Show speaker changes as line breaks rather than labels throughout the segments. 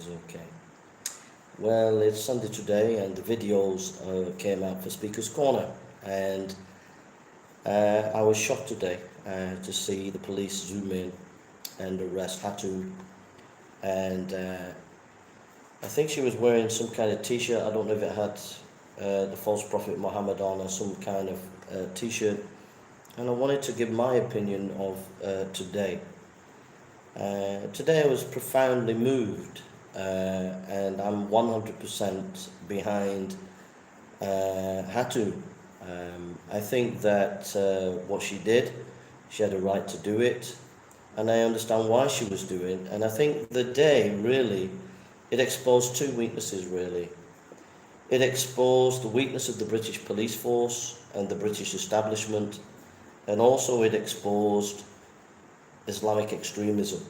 is okay. Well, it's Sunday today, and the videos came out for Speaker's Corner, and I was shocked today to see the police zoom in and arrest Hatun, and I think she was wearing some kind of T-shirt. I don't know if it had the false prophet Muhammad on or some kind of T-shirt, and I wanted to give my opinion of today. Today I was profoundly moved, and I'm 100% behind Hatun. I think that what she did, she had a right to do it, and I understand why she was doing. And I think the day really, it exposed two weaknesses really. It exposed the weakness of the British police force and the British establishment, and also it exposed Islamic extremism.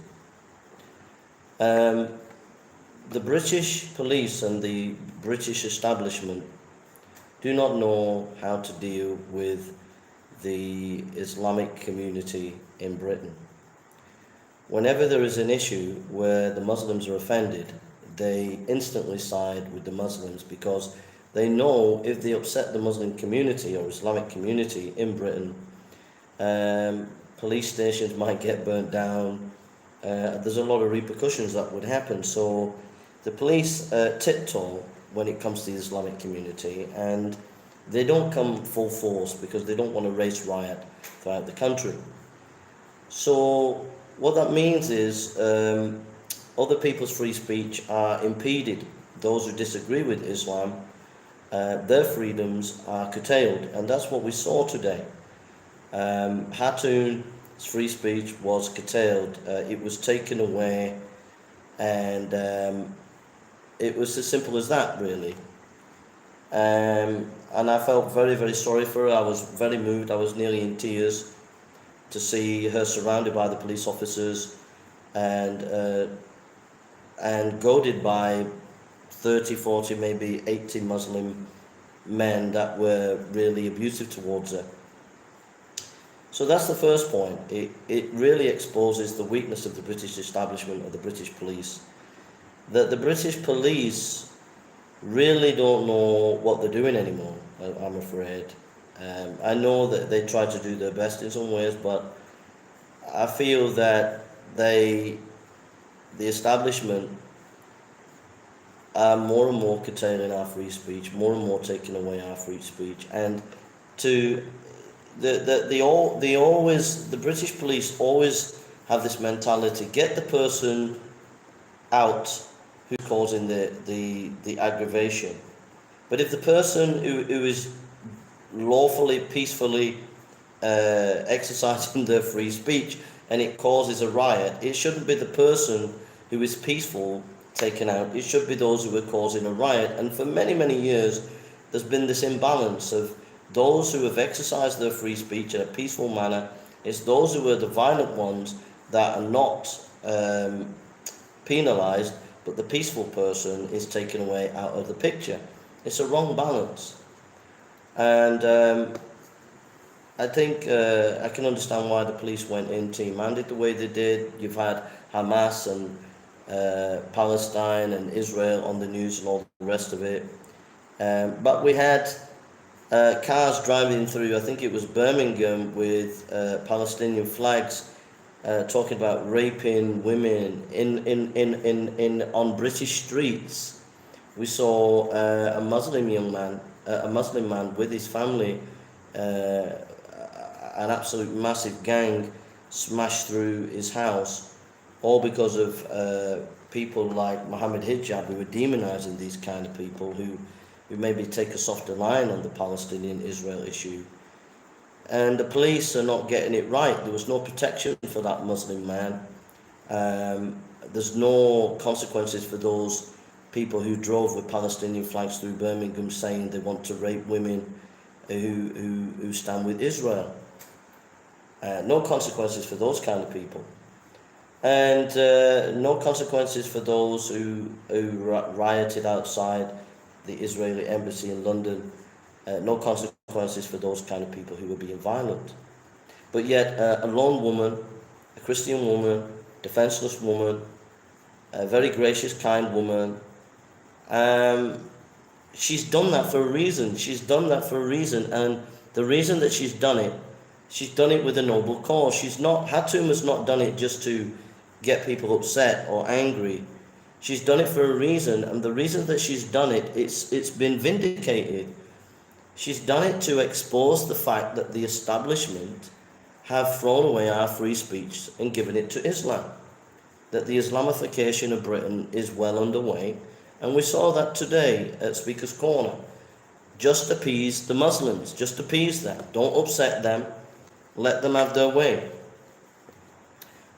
The British police and the British establishment do not know how to deal with the Islamic community in Britain. Whenever there is an issue where the Muslims are offended, they instantly side with the Muslims because they know if they upset the Muslim community or Islamic community in Britain, police stations might get burnt down. There's a lot of repercussions that would happen. So the police tiptoe when it comes to the Islamic community, and they don't come full force because they don't want to race riot throughout the country. So what that means is other people's free speech are impeded. Those who disagree with Islam, their freedoms are curtailed, and that's what we saw today. Hatun's free speech was curtailed. It was taken away, and it was as simple as that, really. And I felt very, very sorry for her. I was very moved. I was nearly in tears to see her surrounded by the police officers and goaded by 30, 40, maybe 80 Muslim men that were really abusive towards her. So that's the first point. It really exposes the weakness of the British establishment, of the British police. That the British police really don't know what they're doing anymore, I'm afraid. I know that they try to do their best in some ways, but I feel that the establishment are more and more curtailing our free speech, more and more taking away our free speech, and the British police always have this mentality: get the person out who's causing the aggravation. But if the person who is lawfully, peacefully exercising their free speech and it causes a riot, it shouldn't be the person who is peaceful taken out. It should be those who are causing a riot. And for many, many years, there's been this imbalance of those who have exercised their free speech in a peaceful manner. It's those who are the violent ones that are not penalized, but the peaceful person is taken away out of the picture. It's a wrong balance. And I think I can understand why the police went in team-handed the way they did. You've had Hamas and Palestine and Israel on the news and all the rest of it. But we had cars driving through, I think it was Birmingham, with Palestinian flags talking about raping women on British streets. We saw a Muslim man with his family, an absolute massive gang smashed through his house, all because of people like Mohammed Hijab, who were demonizing these kind of people who maybe take a softer line on the Palestinian-Israel issue. And the police are not getting it right. There was no protection for that Muslim man. There's no consequences for those people who drove with Palestinian flags through Birmingham saying they want to rape women who stand with Israel. No consequences for those kind of people. And no consequences for those who rioted outside the Israeli embassy in London. No consequences for those kind of people who were being violent. But yet a lone woman, a Christian woman, defenseless woman, a very gracious, kind woman. Um, she's done that for a reason. She's done that for a reason, and the reason that she's done it with a noble cause. Hatun has not done it just to get people upset or angry. She's done it for a reason, and the reason that she's done it, it's been vindicated. She's done it to expose the fact that the establishment have thrown away our free speech and given it to Islam. That the Islamification of Britain is well underway, and we saw that today at Speaker's Corner. Just appease the Muslims, just appease them. Don't upset them, let them have their way.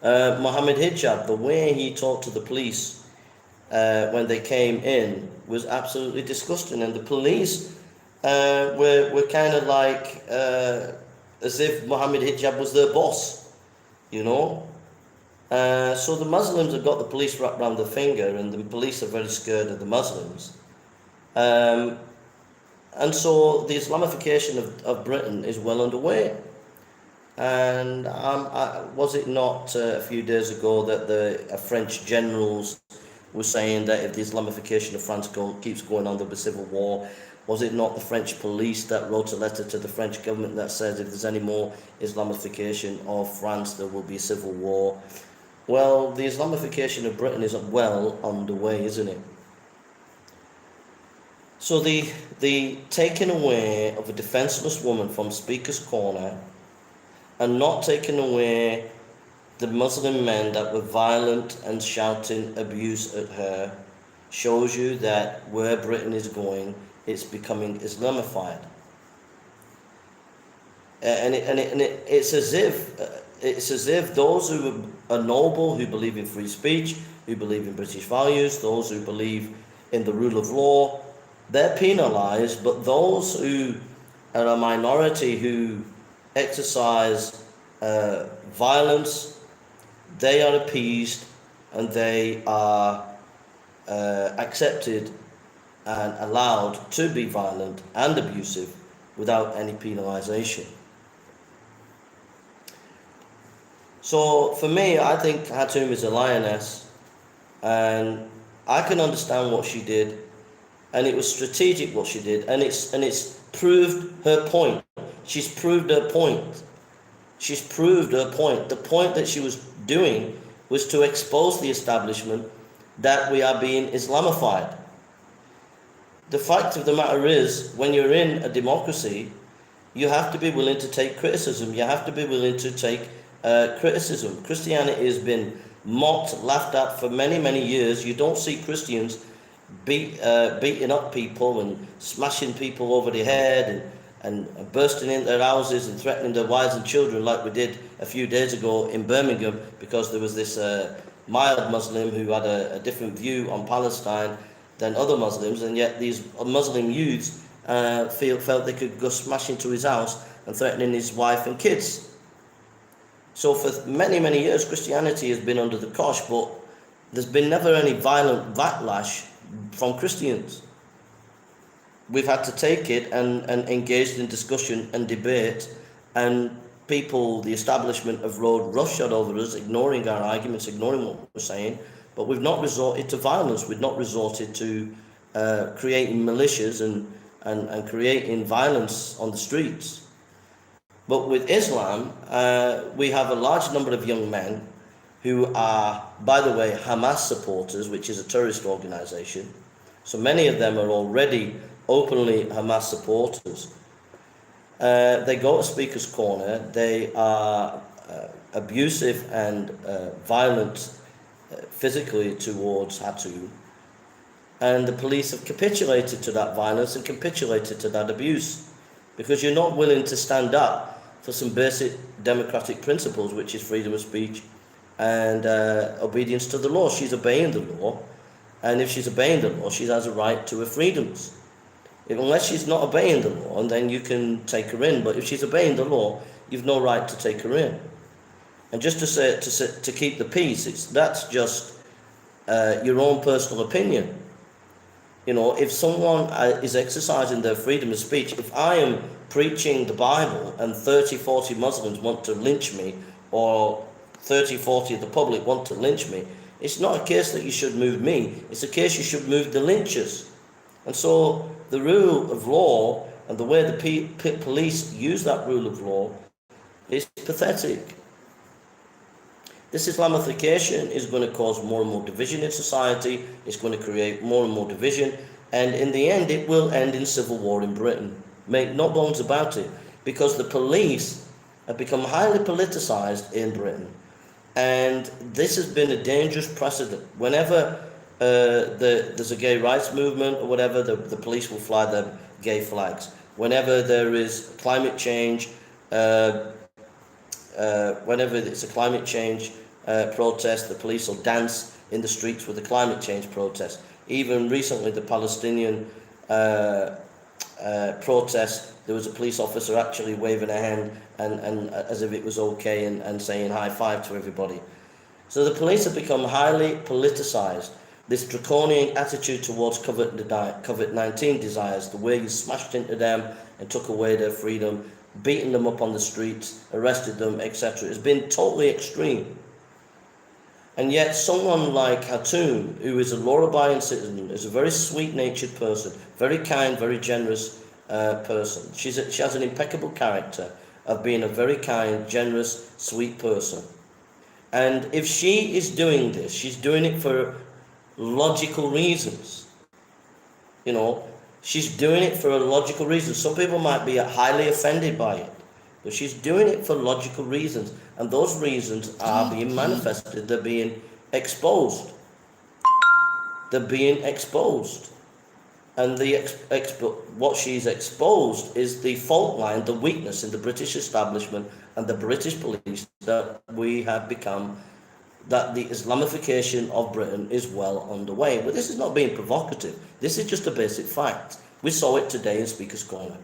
Mohammed Hijab, the way he talked to the police when they came in was absolutely disgusting, and the police were kind of like as if Mohammed Hijab was their boss, you know. So the Muslims have got the police wrapped around their finger, and the police are very scared of the Muslims. And so the Islamification of Britain is well underway. And was it not a few days ago that the French generals were saying that if the Islamification of France keeps going on, there'll be civil war? Was it not the French police that wrote a letter to the French government that says if there's any more Islamification of France, there will be a civil war? Well, the Islamification of Britain is well underway, isn't it? So the taking away of a defenseless woman from Speaker's Corner and not taking away the Muslim men that were violent and shouting abuse at her shows you that where Britain is going, it's becoming Islamified. It's as if those who are noble, who believe in free speech, who believe in British values, those who believe in the rule of law, they're penalised, but those who are a minority who exercise violence, they are appeased and they are accepted and allowed to be violent and abusive without any penalisation. So for me, I think Hatun is a lioness, and I can understand what she did, and it was strategic what she did, and it's proved her point. She's proved her point. She's proved her point. The point that she was doing was to expose the establishment that we are being Islamified. The fact of the matter is, when you're in a democracy, you have to be willing to take criticism. You have to be willing to take criticism. Christianity has been mocked, laughed at for many, many years. You don't see Christians beating up people and smashing people over the head and bursting into their houses and threatening their wives and children like we did a few days ago in Birmingham, because there was this mild Muslim who had a different view on Palestine than other Muslims, and yet these Muslim youths felt they could go smash into his house and threatening his wife and kids. So for many, many years, Christianity has been under the cosh, but there's been never any violent backlash from Christians. We've had to take it and engaged in discussion and debate, and people, the establishment, have rode roughshod over us, ignoring our arguments, ignoring what we're saying, but we've not resorted to violence. We've not resorted to creating militias and creating violence on the streets. But with Islam, we have a large number of young men who are, by the way, Hamas supporters, which is a terrorist organization. So many of them are already openly Hamas supporters. They go to Speaker's Corner. They are abusive and violent physically towards Hatun. And the police have capitulated to that violence and capitulated to that abuse, because you're not willing to stand up for some basic democratic principles, which is freedom of speech and obedience to the law. She's obeying the law, and if she's obeying the law, she has a right to her freedoms. Unless she's not obeying the law, and then you can take her in, but if she's obeying the law, you've no right to take her in. And just to keep the peace, that's just your own personal opinion. You know, if someone is exercising their freedom of speech, if I am preaching the Bible and 30, 40 Muslims want to lynch me, or 30, 40 of the public want to lynch me, It's not a case that you should move me, it's a case you should move the lynchers. And so the rule of law and the way the police use that rule of law is pathetic. This Islamification is going to cause more and more division in society. It's going to create more and more division. And in the end, it will end in civil war in Britain. Make no bones about it. Because the police have become highly politicized in Britain. And this has been a dangerous precedent. Whenever there's a gay rights movement or whatever, the police will fly their gay flags. Whenever there is climate change, whenever it's a climate change protest, the police will dance in the streets with the climate change protest. Even recently, the Palestinian protest, there was a police officer actually waving a hand and as if it was okay and saying high five to everybody. So the police have become highly politicized. This draconian attitude towards COVID-19 desires, the way you smashed into them and took away their freedom, beaten them up on the streets, arrested them, etc., has been totally extreme. And yet someone like Hatun, who is a law-abiding citizen, is a very sweet-natured person, very kind, very generous person. She has an impeccable character of being a very kind, generous, sweet person. And if she is doing this, she's doing it for logical reasons. You know, she's doing it for a logical reason. Some people might be highly offended by it, but she's doing it for logical reasons. And those reasons are being manifested. They're being exposed. They're being exposed. And what she's exposed is the fault line, the weakness in the British establishment and the British police that we have become, that the Islamification of Britain is well underway. But this is not being provocative. This is just a basic fact. We saw it today in Speaker's Corner.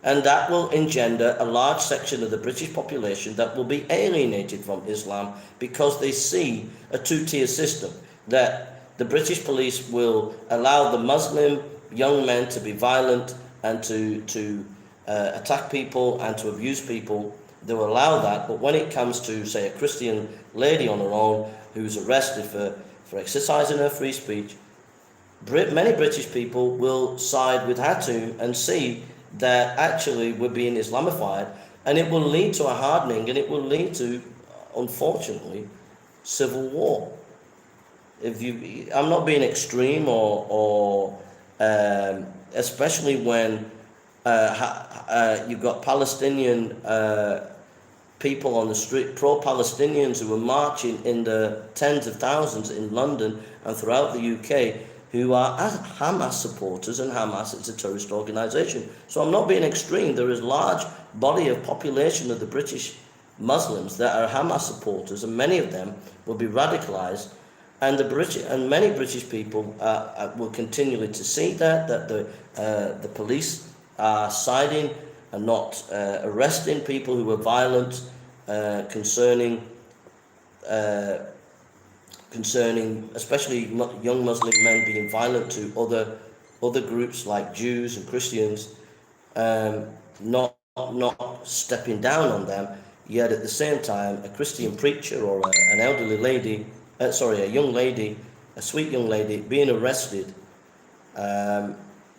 And that will engender a large section of the British population that will be alienated from Islam because they see a two-tier system, that the British police will allow the Muslim young men to be violent and to attack people and to abuse people. They will allow that, but when it comes to, say, a Christian lady on her own who's arrested for exercising her free speech, many British people will side with Hatun and see that actually we're being Islamified, and it will lead to a hardening, and it will lead to, unfortunately, civil war. I'm not being extreme, or especially when you've got Palestinian people on the street, pro-Palestinians who are marching in the tens of thousands in London and throughout the UK, who are Hamas supporters, and Hamas is a terrorist organisation. So I'm not being extreme. There is a large body of population of the British Muslims that are Hamas supporters, and many of them will be radicalised. And many British people will continually to see that the police are siding and not arresting people who are violent, concerning especially young Muslim men being violent to other groups like Jews and Christians, not stepping down on them. Yet at the same time, a Christian preacher or an elderly lady, a young lady, a sweet young lady being arrested,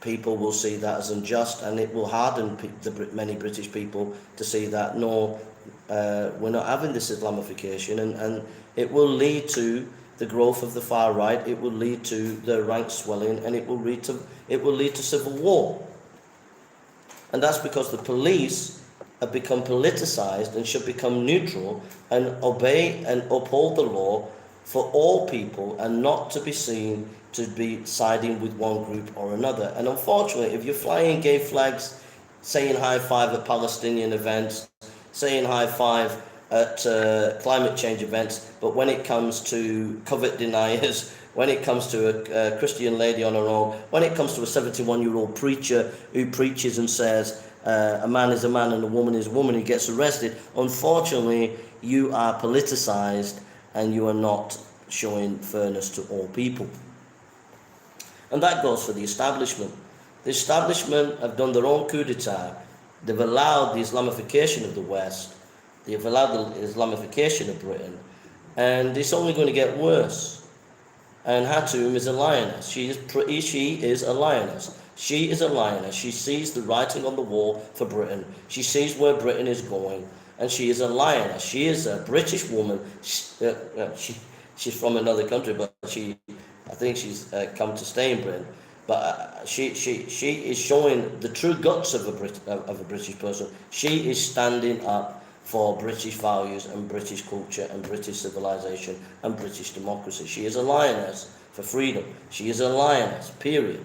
people will see that as unjust, and it will harden many British people to see that no, we're not having this Islamification, and it will lead to the growth of the far right. It will lead to the rank swelling, and it will lead to civil war. And that's because the police have become politicized and should become neutral and obey and uphold the law for all people, and not to be seen to be siding with one group or another. And unfortunately, if you're flying gay flags, saying high five at Palestinian events, saying high five at climate change events, but when it comes to COVID deniers, when it comes to a Christian lady on her own, when it comes to a 71-year-old preacher who preaches and says a man is a man and a woman is a woman, who gets arrested, unfortunately, you are politicized and you are not showing fairness to all people. And that goes for the establishment. The establishment have done their own coup d'etat. They've allowed the Islamification of the West. They've allowed the Islamification of Britain. and it's only going to get worse. And Hatun is a lioness. She is a lioness. She is a lioness. She sees the writing on the wall for Britain. She sees where Britain is going, and she is a lioness. She is a British woman. She's from another country, but I think she's come to stay in Britain. But she is showing the true guts of a British person. She is standing up for British values and British culture and British civilization and British democracy. She is a lioness for freedom. She is a lioness, period.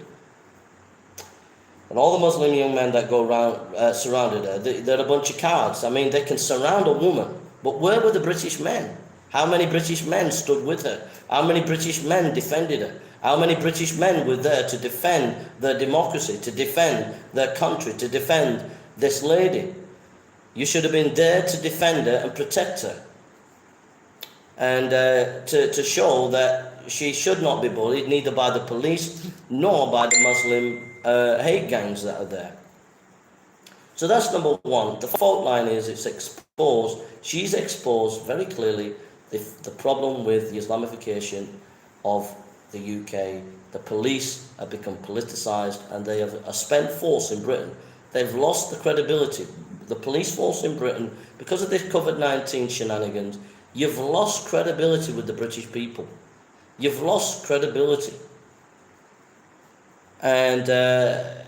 And all the Muslim young men that go around surrounded her, they're a bunch of cowards. I mean, they can surround a woman, but where were the British men? How many British men stood with her? How many British men defended her? How many British men were there to defend their democracy, to defend their country, to defend this lady? You should have been there to defend her and protect her, and to show that she should not be bullied, neither by the police nor by the Muslim hate gangs that are there. So that's number one. The fault line is she's exposed very clearly the problem with the Islamification of the UK. The police have become politicised, and they have a spent force in Britain. They've lost the credibility. The police force in Britain, because of this COVID-19 shenanigans, you've lost credibility with the British people. You've lost credibility. And I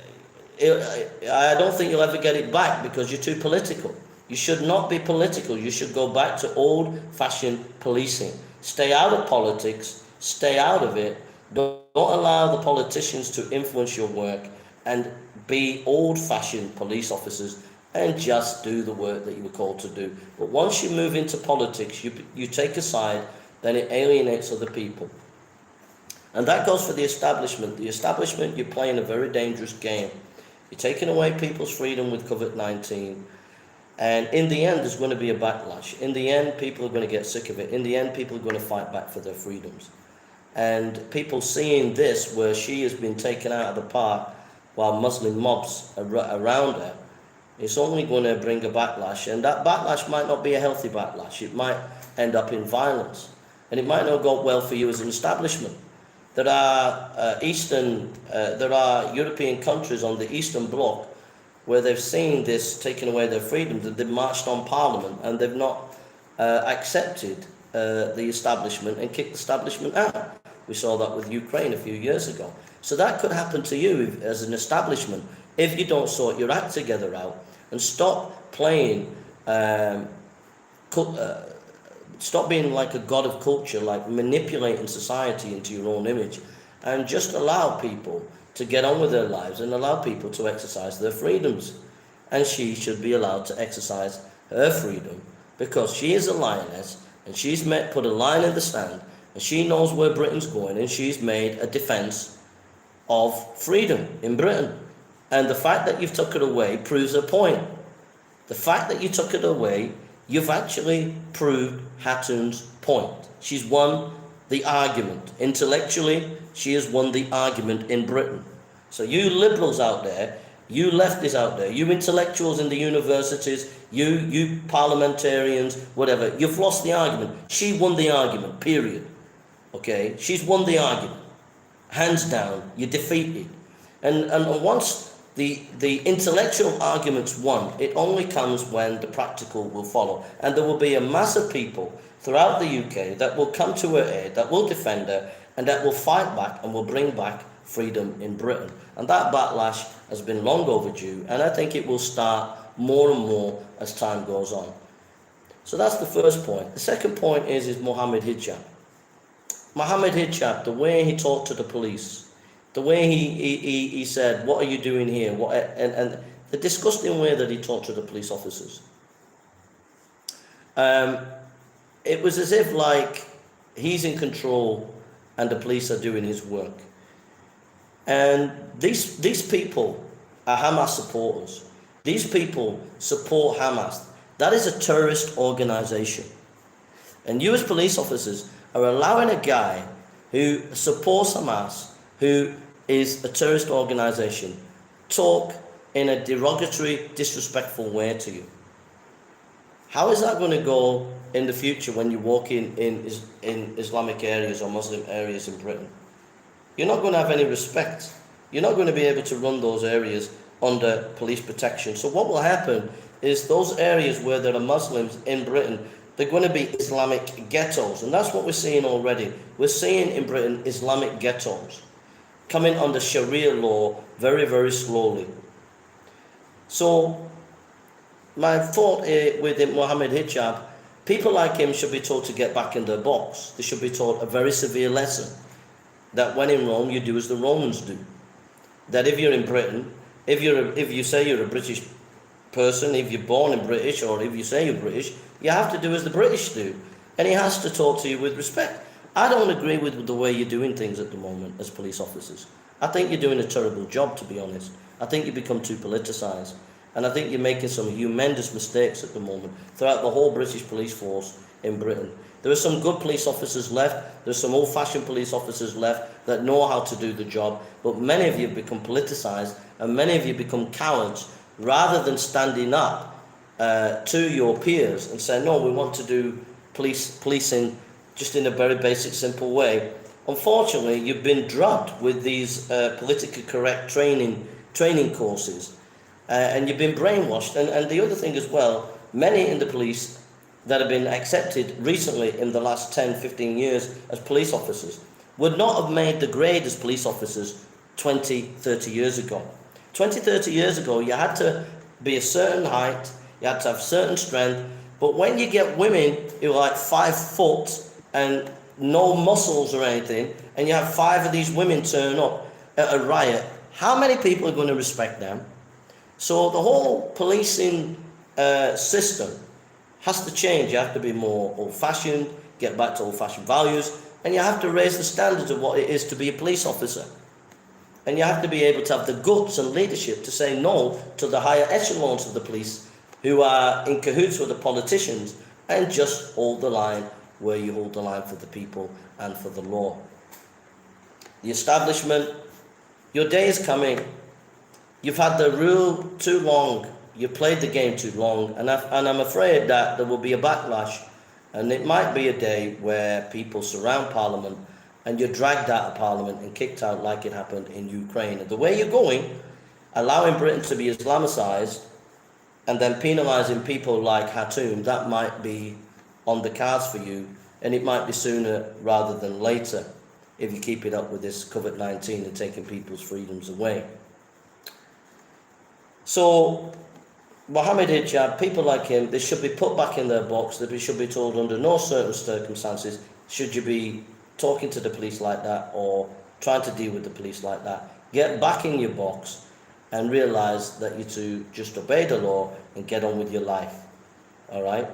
don't think you'll ever get it back, because you're too political. You should not be political. You should go back to old-fashioned policing. Stay out of politics. Stay out of it. Don't allow the politicians to influence your work, and be old-fashioned police officers and just do the work that you were called to do. But once you move into politics, you take a side, then it alienates other people. And that goes for the establishment. The establishment, you're playing a very dangerous game. You're taking away people's freedom with COVID-19. And in the end, there's going to be a backlash. In the end, people are going to get sick of it. In the end, people are going to fight back for their freedoms. And people seeing this, where she has been taken out of the park while Muslim mobs are around her, it's only going to bring a backlash. And that backlash might not be a healthy backlash. It might end up in violence. And it might not go well for you as an establishment. There are European countries on the Eastern Bloc where they've seen this taking away their freedoms, and they've marched on Parliament, and they've not accepted the establishment and kicked the establishment out. We saw that with Ukraine a few years ago. So that could happen to you as an establishment if you don't sort your act together out and stop playing, stop being like a god of culture, like manipulating society into your own image, and just allow people to get on with their lives and allow people to exercise their freedoms. And she should be allowed to exercise her freedom, because she is a lioness, and she's put a line in the sand, and she knows where Britain's going, and she's made a defence of freedom in Britain. And the fact that you've took it away proves her point. The fact that you took it away, you've actually proved Hatun's point. She's won the argument. Intellectually, she has won the argument in Britain. So you liberals out there, you leftists out there, you intellectuals in the universities, you parliamentarians, whatever, you've lost the argument. She won the argument, period. Okay? She's won the argument. Hands down, you're defeated. And once the intellectual argument's won, it only comes when the practical will follow. And there will be a mass of people throughout the UK that will come to her aid, that will defend her, and that will fight back and will bring back freedom in Britain. And that backlash has been long overdue, and I think it will start more and more as time goes on. So that's the first point. The second point is Mohammed Hijab. Mohammed Hijab, the way he talked to the police, the way he said, "What are you doing here?" And the disgusting way that he talked to the police officers. It was as if like he's in control and the police are doing his work. And these people are Hamas supporters. These people support Hamas. That is a terrorist organization. And you as police officers are allowing a guy who supports Hamas, who is a terrorist organization, talk in a derogatory, disrespectful way to you. How is that going to go in the future when you walk in Islamic areas or Muslim areas in Britain? You're not going to have any respect. You're not going to be able to run those areas under police protection. So what will happen is those areas where there are Muslims in Britain, they're going to be Islamic ghettos. And that's what we're seeing already. We're seeing in Britain Islamic ghettos coming under Sharia law very, very slowly. So my thought with Mohammed Hijab, people like him should be told to get back in their box. They should be taught a very severe lesson, that when in Rome, you do as the Romans do. That if you're in Britain, if you say you're a British person, if you're born in British, or if you say you're British, you have to do as the British do. And he has to talk to you with respect. I don't agree with the way you're doing things at the moment as police officers. I think you're doing a terrible job, to be honest. I think you become too politicised. And I think you're making some humongous mistakes at the moment throughout the whole British police force in Britain. There are some good police officers left. There's some old-fashioned police officers left that know how to do the job. But many of you have become politicised, and many of you become cowards rather than standing up to your peers and saying, no, we want to do policing just in a very basic, simple way. Unfortunately, you've been drugged with these politically correct training courses, and you've been brainwashed. And the other thing as well, many in the police that have been accepted recently in the last 10, 15 years as police officers would not have made the grade as police officers 20, 30 years ago. 20, 30 years ago, you had to be a certain height, you had to have certain strength, but when you get women who are like 5 foot and no muscles or anything, and you have 5 of these women turn up at a riot, how many people are going to respect them? So the whole policing system has to change. You have to be more old-fashioned, get back to old-fashioned values, and you have to raise the standards of what it is to be a police officer. And you have to be able to have the guts and leadership to say no to the higher echelons of the police who are in cahoots with the politicians, and just hold the line where you hold the line for the people and for the law. The establishment, your day is coming. You've had the rule too long. You've played the game too long, and I'm afraid that there will be a backlash, and it might be a day where people surround Parliament and you're dragged out of Parliament and kicked out like it happened in Ukraine. And the way you're going, allowing Britain to be Islamicised and then penalising people like Hatun, that might be on the cards for you, and it might be sooner rather than later if you keep it up with this COVID-19 and taking people's freedoms away. So Mohammed Hijab, people like him, they should be put back in their box. They should be told under no certain circumstances should you be talking to the police like that or trying to deal with the police like that. Get back in your box and realise that you're to just obey the law and get on with your life. All right?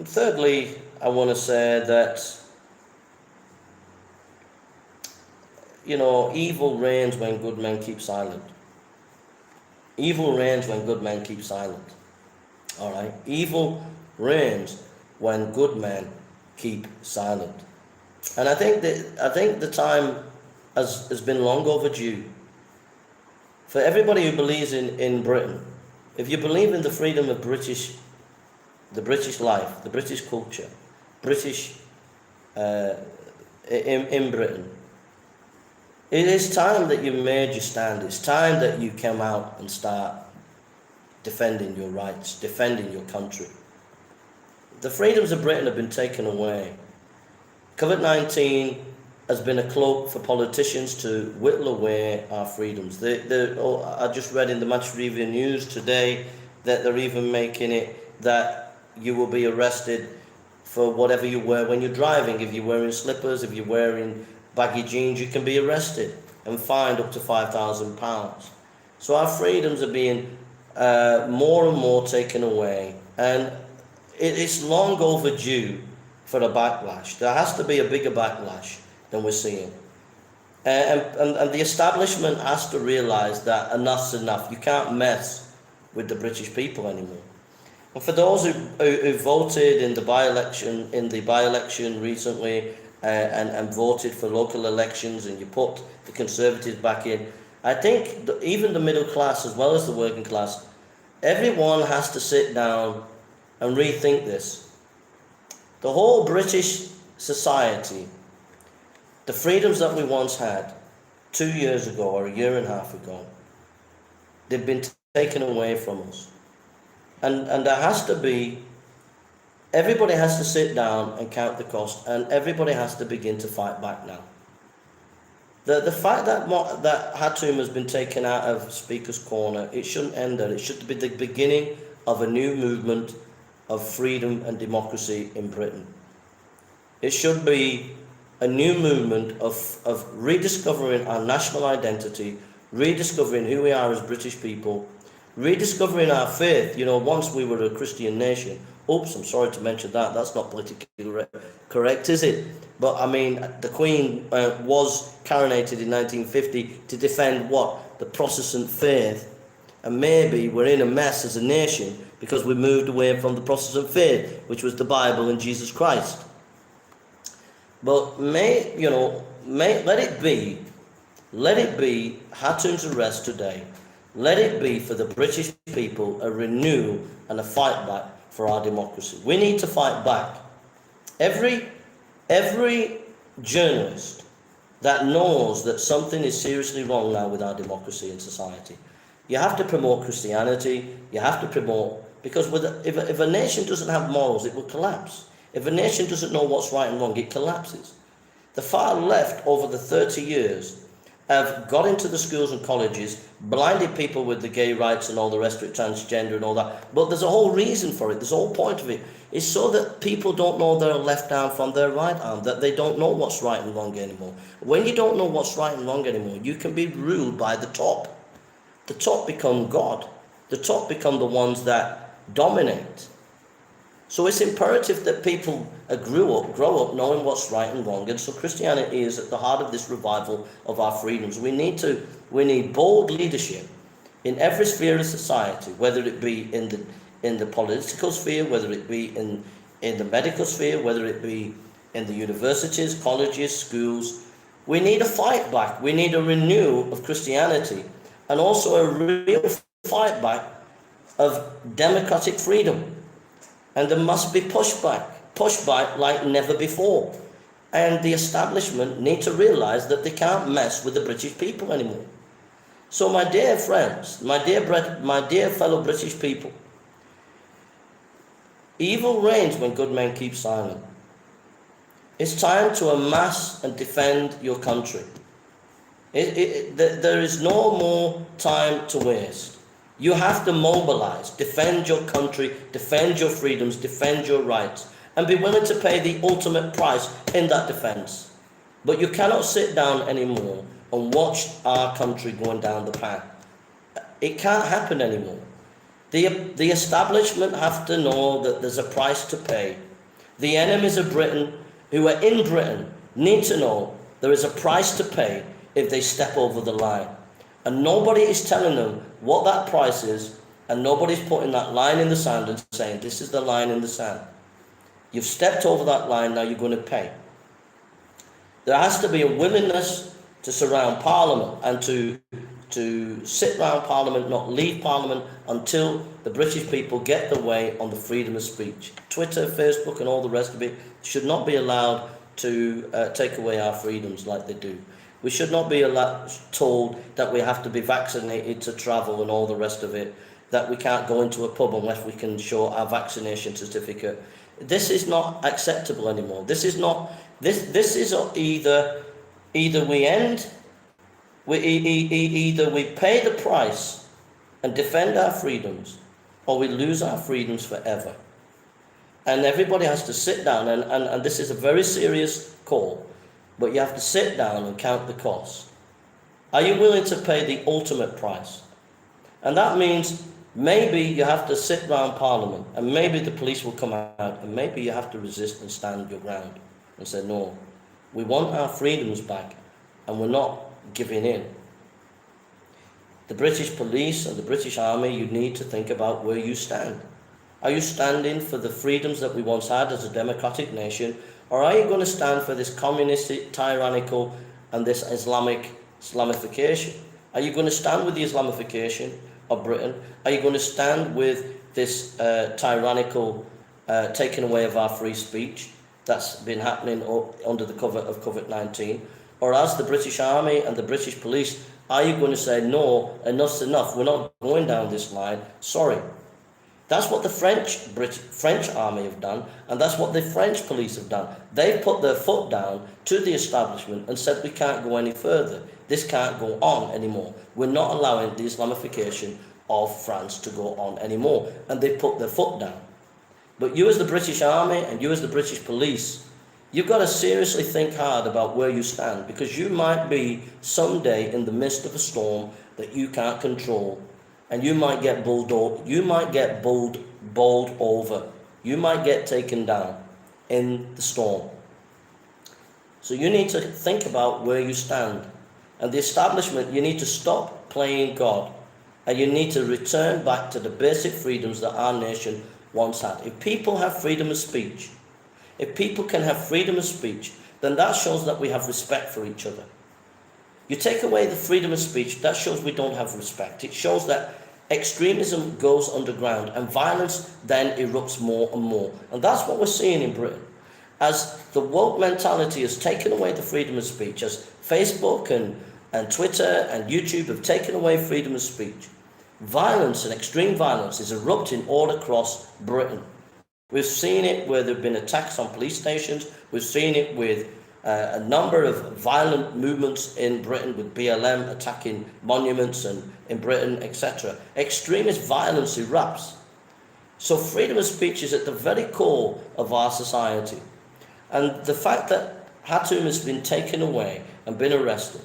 Thirdly, I want to say that evil reigns when good men keep silent. Evil reigns when good men keep silent. All right? Evil reigns when good men keep silent. And I think the time has been long overdue for everybody who believes in Britain. If you believe in the freedom of the British life, the British culture, in Britain, it is time that you made your stand. It's time that you came out and start defending your rights, defending your country. The freedoms of Britain have been taken away. COVID-19 has been a cloak for politicians to whittle away our freedoms. I just read in the Manchester Evening News today that they're even making it that you will be arrested for whatever you wear when you're driving. If you're wearing slippers, if you're wearing baggy jeans, you can be arrested and fined up to £5,000. So our freedoms are being more and more taken away, and it's long overdue for a backlash. There has to be a bigger backlash than we're seeing. And the establishment has to realise that enough's enough. You can't mess with the British people anymore. And for those who voted in the by-election recently and voted for local elections, and you put the Conservatives back in, I think even the middle class as well as the working class, everyone has to sit down and rethink this. The whole British society, the freedoms that we once had 2 years ago or a year and a half ago, they've been taken away from us. And there has to be, everybody has to sit down and count the cost, and everybody has to begin to fight back now. The fact that Hatun has been taken out of Speaker's Corner, it shouldn't end there. It should be the beginning of a new movement of freedom and democracy in Britain. It should be a new movement of rediscovering our national identity, rediscovering who we are as British people, rediscovering our faith. Once we were a Christian nation. Oops, I'm sorry to mention that. That's not politically correct, is it? But I mean, the Queen was coronated in 1950 to defend what? The Protestant faith. And maybe we're in a mess as a nation because we moved away from the Protestant faith, which was the Bible and Jesus Christ. But let it be Hatun's arrest today. Let it be for the British people a renew and a fight back for our democracy. We need to fight back. Every journalist that knows that something is seriously wrong now with our democracy and society, you have to promote Christianity. You have to promote, because if a nation doesn't have morals, it will collapse. If a nation doesn't know what's right and wrong, it collapses. The far left over the 30 years have got into the schools and colleges, blinded people with the gay rights and all the rest of it, transgender and all that. But there's a whole reason for it. There's a whole point of it. It's so that people don't know their left arm from their right arm, that they don't know what's right and wrong anymore. When you don't know what's right and wrong anymore, you can be ruled by the top. The top become God. The top become the ones that dominate. So it's imperative that people grow up knowing what's right and wrong. And so Christianity is at the heart of this revival of our freedoms. We need bold leadership in every sphere of society, whether it be in the political sphere, whether it be in the medical sphere, whether it be in the universities, colleges, schools. We need a fight back. We need a renewal of Christianity, and also a real fight back of democratic freedom. And there must be pushback like never before. And the establishment need to realize that they can't mess with the British people anymore. So my dear friends, my dear fellow British people, evil reigns when good men keep silent. It's time to amass and defend your country. There is no more time to waste. You have to mobilize, defend your country, defend your freedoms, defend your rights, and be willing to pay the ultimate price in that defense. But you cannot sit down anymore and watch our country going down the path. It can't happen anymore. The establishment have to know that there's a price to pay. The enemies of Britain, who are in Britain, need to know there is a price to pay if they step over the line. And nobody is telling them what that price is, and nobody's putting that line in the sand and saying, this is the line in the sand. You've stepped over that line, now you're going to pay. There has to be a willingness to surround Parliament and to sit around Parliament, not leave Parliament until the British people get their way on the freedom of speech. Twitter, Facebook and all the rest of it should not be allowed to take away our freedoms like they do. We should not be told that we have to be vaccinated to travel and all the rest of it, that we can't go into a pub unless we can show our vaccination certificate. This is not acceptable anymore. This is either we pay the price and defend our freedoms, or we lose our freedoms forever. And everybody has to sit down, and this is a very serious call. But you have to sit down and count the costs. Are you willing to pay the ultimate price? And that means maybe you have to sit around Parliament, and maybe the police will come out, and maybe you have to resist and stand your ground and say, no, we want our freedoms back, and we're not giving in. The British police and the British Army, you need to think about where you stand. Are you standing for the freedoms that we once had as a democratic nation? Or are you going to stand for this communistic, tyrannical, and this Islamification? Are you going to stand with the Islamification of Britain? Are you going to stand with this tyrannical taking away of our free speech that's been happening under the cover of COVID-19? Or as the British Army and the British police, are you going to say, no, enough's enough, we're not going down this line, sorry? That's what the French army have done, and that's what the French police have done. They've put their foot down to the establishment and said, we can't go any further. This can't go on anymore. We're not allowing the Islamification of France to go on anymore. And they put their foot down. But you as the British Army and you as the British police, you've got to seriously think hard about where you stand, because you might be someday in the midst of a storm that you can't control, and you might get bowled over. You might get taken down in the storm. So you need to think about where you stand. And the establishment, you need to stop playing God, and you need to return back to the basic freedoms that our nation once had. If people have freedom of speech, if people can have freedom of speech, then that shows that we have respect for each other. You take away the freedom of speech, that shows we don't have respect. It shows that extremism goes underground and violence then erupts more and more. And that's what we're seeing in Britain. As the woke mentality has taken away the freedom of speech, as Facebook and Twitter and YouTube have taken away freedom of speech, violence and extreme violence is erupting all across Britain. We've seen it where there have been attacks on police stations. We've seen it with a number of violent movements in Britain, with BLM attacking monuments and in Britain, etc. Extremist violence erupts. So freedom of speech is at the very core of our society. And the fact that Hatun has been taken away and been arrested,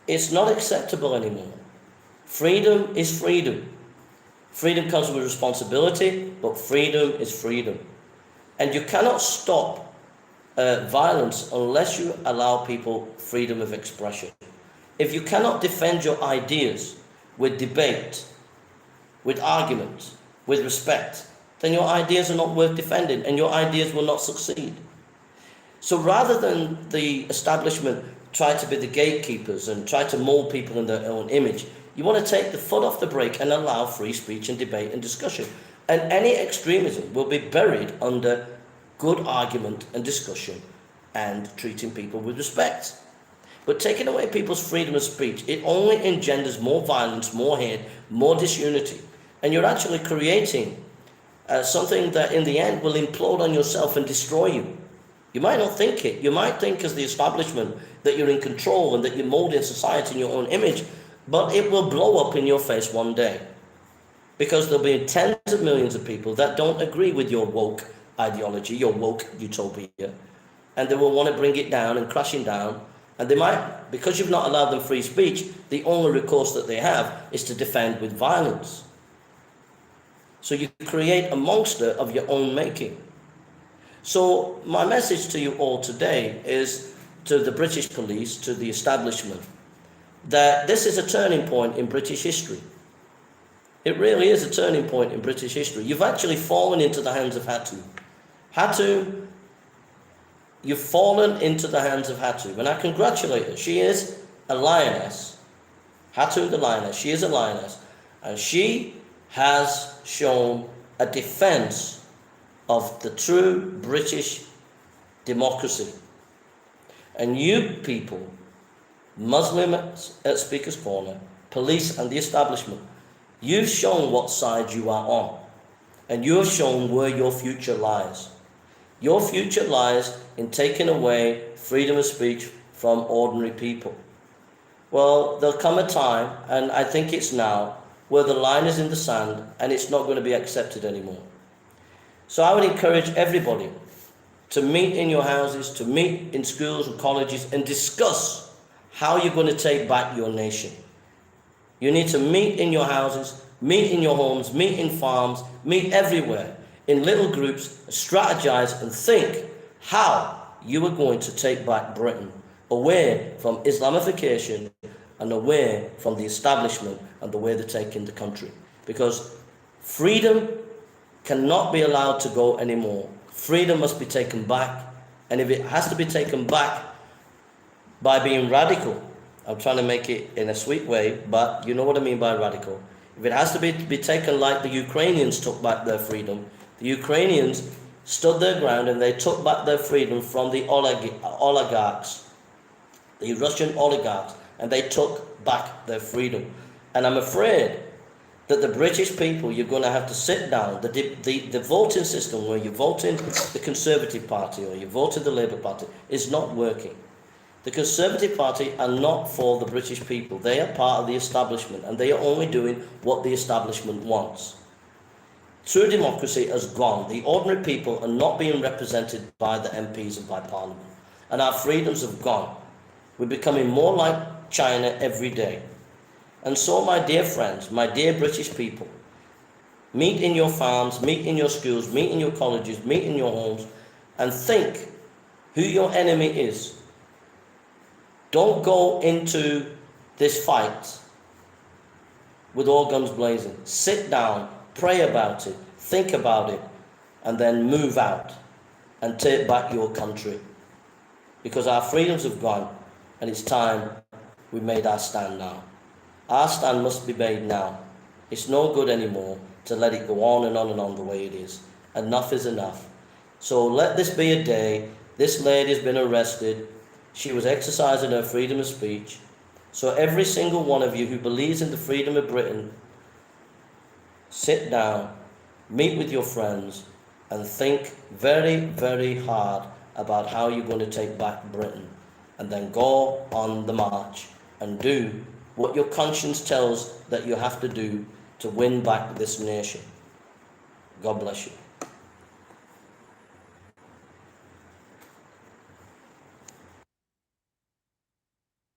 it's not acceptable anymore. Freedom is freedom. Freedom comes with responsibility, but freedom is freedom. And you cannot stop violence unless you allow people freedom of expression. If you cannot defend your ideas with debate, with argument, with respect, then your ideas are not worth defending and your ideas will not succeed. So rather than the establishment try to be the gatekeepers and try to mold people in their own image, you want to take the foot off the brake and allow free speech and debate and discussion. And any extremism will be buried under good argument and discussion and treating people with respect. But taking away people's freedom of speech, it only engenders more violence, more hate, more disunity. And you're actually creating something that in the end will implode on yourself and destroy you. You might not think it. You might think as the establishment that you're in control and that you're molding society in your own image, but it will blow up in your face one day. Because there'll be tens of millions of people that don't agree with your woke ideology, your woke utopia, and they will want to bring it down and crashing down. And they might, because you've not allowed them free speech, the only recourse that they have is to defend with violence. So you create a monster of your own making. So my message to you all today is to the British police, to the establishment, that this is a turning point in British history. It really is a turning point in British history. You've actually fallen into the hands of Hatun. Hatun, you've fallen into the hands of Hatun, and I congratulate her. She is a lioness. Hatun the lioness. She is a lioness, and she has shown a defense of the true British democracy. And you people, Muslims at Speaker's Corner, police and the establishment, you've shown what side you are on, and you have shown where your future lies. Your future lies in taking away freedom of speech from ordinary people. Well, there'll come a time, and I think it's now, where the line is in the sand and it's not going to be accepted anymore. So I would encourage everybody to meet in your houses, to meet in schools and colleges and discuss how you're going to take back your nation. You need to meet in your houses, meet in your homes, meet in farms, meet everywhere, in little groups, strategize and think how you are going to take back Britain away from Islamification and away from the establishment and the way they're taking the country. Because freedom cannot be allowed to go anymore. Freedom must be taken back, and if it has to be taken back by being radical I'm trying to make it in a sweet way, but you know what I mean by radical. If it has to be taken like the Ukrainians took back their freedom, the Ukrainians stood their ground and they took back their freedom from the oligarchs, the Russian oligarchs, and they took back their freedom. And I'm afraid that the British people, you're going to have to sit down. The voting system where you're voting the Conservative Party or you're voting the Labour Party is not working. The Conservative Party are not for the British people. They are part of the establishment and they are only doing what the establishment wants. True democracy has gone. The ordinary people are not being represented by the MPs and by Parliament. And our freedoms have gone. We're becoming more like China every day. And so, my dear friends, my dear British people, meet in your farms, meet in your schools, meet in your colleges, meet in your homes, and think who your enemy is. Don't go into this fight with all guns blazing. Sit down, pray about it, think about it, and then move out and take back your country. Because our freedoms have gone, and it's time we made our stand now. Our stand must be made now. It's no good anymore to let it go on and on and on the way it is. Enough is enough. So let this be a day. This lady has been arrested. She was exercising her freedom of speech. So every single one of you who believes in the freedom of Britain, sit down, meet with your friends, and think very, very hard about how you're going to take back Britain. And then go on the march and do what your conscience tells that you have to do to win back this nation. God bless you.